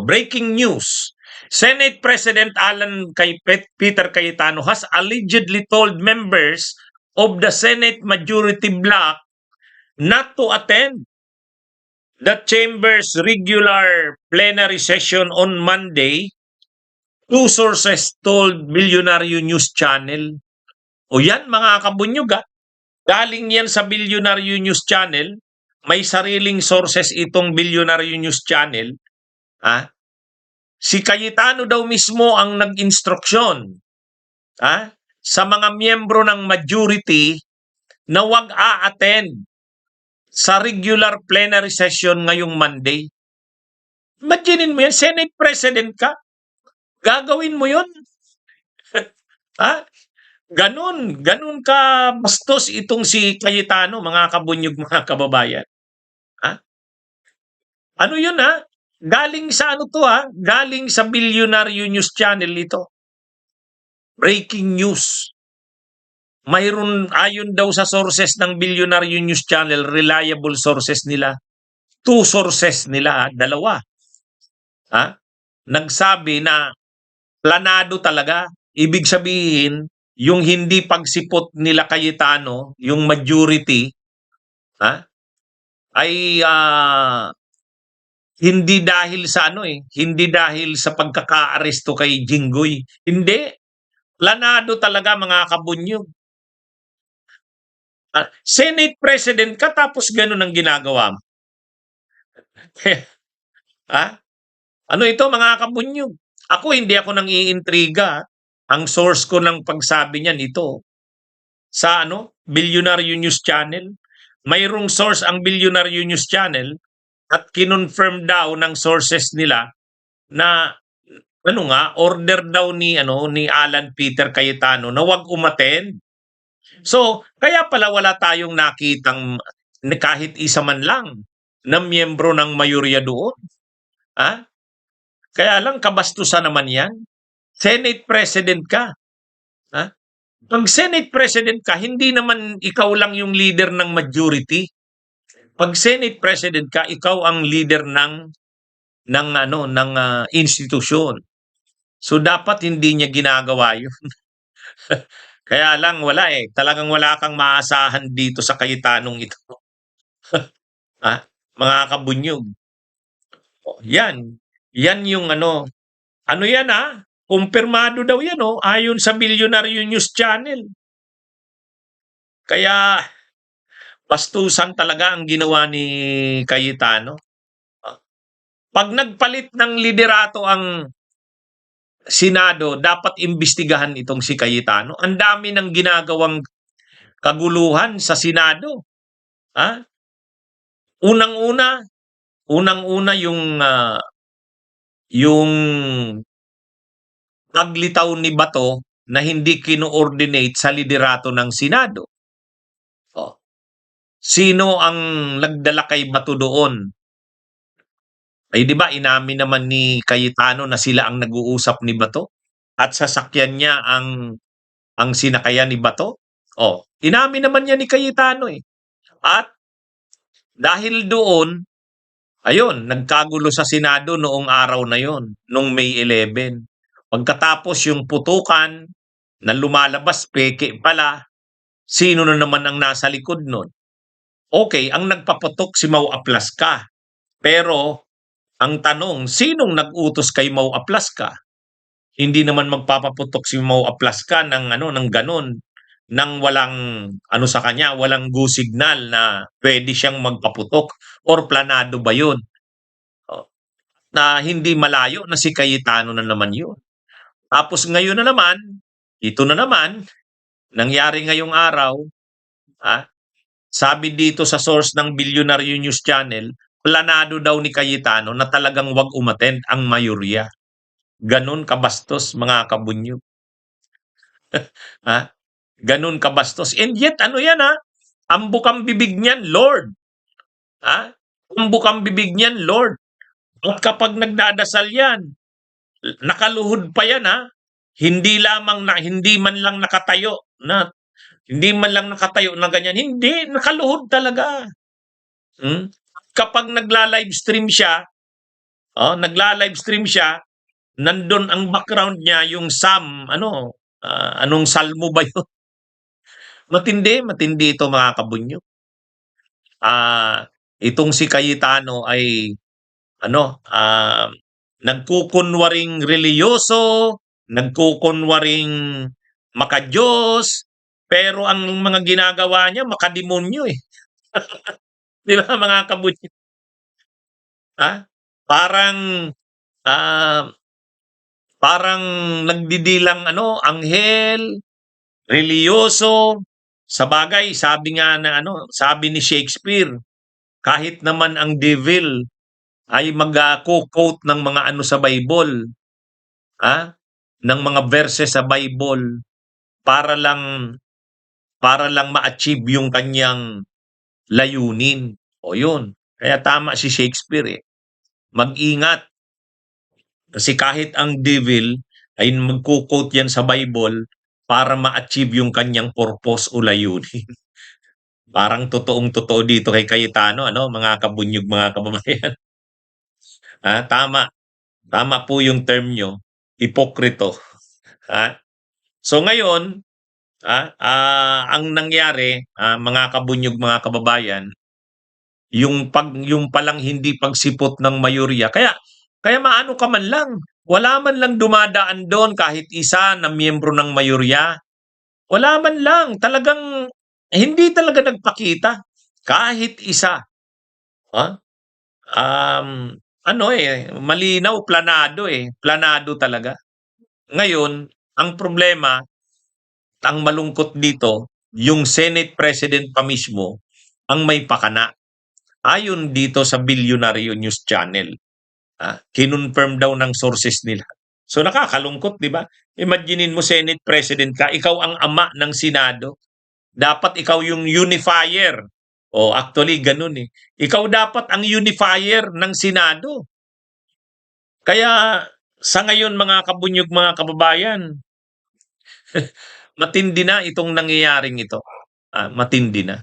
Breaking news. Senate President Peter Cayetano has allegedly told members of the Senate Majority Bloc not to attend the Chamber's regular plenary session on Monday. Two sources told Bilyonaryo News Channel. O yan mga kabunyog ha. Galing yan sa Bilyonaryo News Channel. May sariling sources itong Bilyonaryo News Channel. Ha? Si Cayetano daw mismo ang nag-instruksyon sa mga miyembro ng majority na wag a-attend sa regular plenary session ngayong Monday. Imaginin mo yan, Senate President ka, gagawin mo yun? Ganun ka bastos itong si Cayetano, mga kabunyog, mga kababayan. Ano yun Galing sa ano to Galing sa Bilyonaryo News Channel ito. Breaking news. Mayroon ayon daw sa sources ng Bilyonaryo News Channel, reliable sources nila. Two sources nila, dalawa. Nagsabi na planado talaga. Ibig sabihin, yung hindi pagsipot nila Cayetano, yung majority, ay hindi dahil sa hindi dahil sa pagkaka-aresto kay Jinggoy. Hindi. Planado talaga mga kabunyog. Senate President ka tapos ganun ang ginagawa mo. Ano ito mga kabunyog? Ako hindi ako nang iintriga. Ang source ko ng pagsabi niyan ito sa Bilyonaryo News Channel. Mayroong source ang Bilyonaryo News Channel at kinonfirm daw ng sources nila na order daw ni Alan Peter Cayetano na wag umattend. So, kaya pala wala tayong nakitang kahit isa man lang na miyembro ng mayorya doon. Kaya lang kabastusan naman yan. Senate President ka. Pag Senate President ka, hindi naman ikaw lang yung leader ng majority. Pag Senate President ka, ikaw ang leader ng institusyon. So dapat hindi niya ginagawa 'yun. Kaya lang wala talagang wala kang maasahan dito sa Cayetanong ito. Mga kabunyog. Yan yung ano yan kumpirmado daw yan ayon sa Bilyonaryo News Channel. Kaya bastusan talaga ang ginawa ni Cayetano. Pag nagpalit ng liderato ang Senado, dapat imbestigahan itong si Cayetano. Ang dami ng ginagawang kaguluhan sa Senado. Unang-una yung paglitaw ni Bato na hindi kino-ordinate sa liderato ng Senado. Sino ang nagdala kay Bato doon? Ay di ba inamin naman ni Cayetano na sila ang nag-uusap ni Bato at sasakyan niya ang sinakayan ni Bato? Inamin naman niya ni Cayetano At dahil doon, ayun, nagkagulo sa Senado noong araw na yon, noong May 11. Pagkatapos yung putukan na lumalabas, peke pala, sino na naman ang nasa likod nun? Okay, ang nagpaputok si Mau Aplasca. Pero ang tanong, sinong nag-utos kay Mau Aplasca? Hindi naman magpapaputok si Mau Aplasca ng ganon nang walang sa kanya, walang go signal na pwede siyang magpaputok or planado ba 'yun? Na hindi malayo na si Cayetano na naman 'yun. Tapos ngayon na naman, ito na naman nangyari ngayong araw, sabi dito sa source ng Bilyonaryo News Channel, planado daw ni Cayetano na talagang wag umattend ang mayorya. Ganon kabastos mga kabunyog. Ganon kabastos. And yet yan ang bukang bibig niyan, Lord. Ang bukang bibig niyan, Lord. At kapag nagdadasal yan, nakaluhod pa yan hindi man lang nakatayo na ganyan. Hindi, nakaluhod talaga. Kapag nagla-live stream siya, Nagla-livestream siya, nandun ang background niya yung anong salmo ba yun? Matindi, matindi ito mga kabunyo. Itong si Cayetano ay nagkukunwaring reliyoso, nagkukunwaring makadiyos, pero ang mga ginagawa niya makademonyo eh. Di ba mga kabunyo? Parang ah, parang nagdidilang anghel, reliyoso. Sa bagay, sabi ni Shakespeare, kahit naman ang devil ay mag-quote ng mga sa Bible, ng mga verses sa Bible para lang ma-achieve yung kanyang layunin. O yun. Kaya tama si Shakespeare eh. Mag-ingat. Kasi kahit ang devil ay magko-quote yan sa Bible para ma-achieve yung kanyang purpose o layunin. Parang totoong-totoo dito kay Cayetano, mga kabunyog, mga kababayan. Tama. Tama po yung term nyo, hipokrito. So ngayon, ang nangyari, mga kabunyog, mga kababayan, yung palang hindi pagsipot ng mayorya. Kaya maano ka man lang, wala man lang dumadaan doon kahit isa na miyembro ng mayorya. Wala man lang, talagang hindi talaga nagpakita kahit isa. Malinaw, planado talaga. Ngayon, ang problema, ang malungkot dito, yung Senate President pa mismo ang may pakana. Ayon dito sa Billionaire News Channel, kinonfirm daw ng sources nila. So nakakalungkot, di ba? Imaginein mo, Senate President ka, ikaw ang ama ng Senado. Dapat ikaw yung unifier. Actually, ganun eh. Ikaw dapat ang unifier ng Senado. Kaya sa ngayon, mga kabunyog, mga kababayan, matindi na itong nangyayaring ito. Matindi na.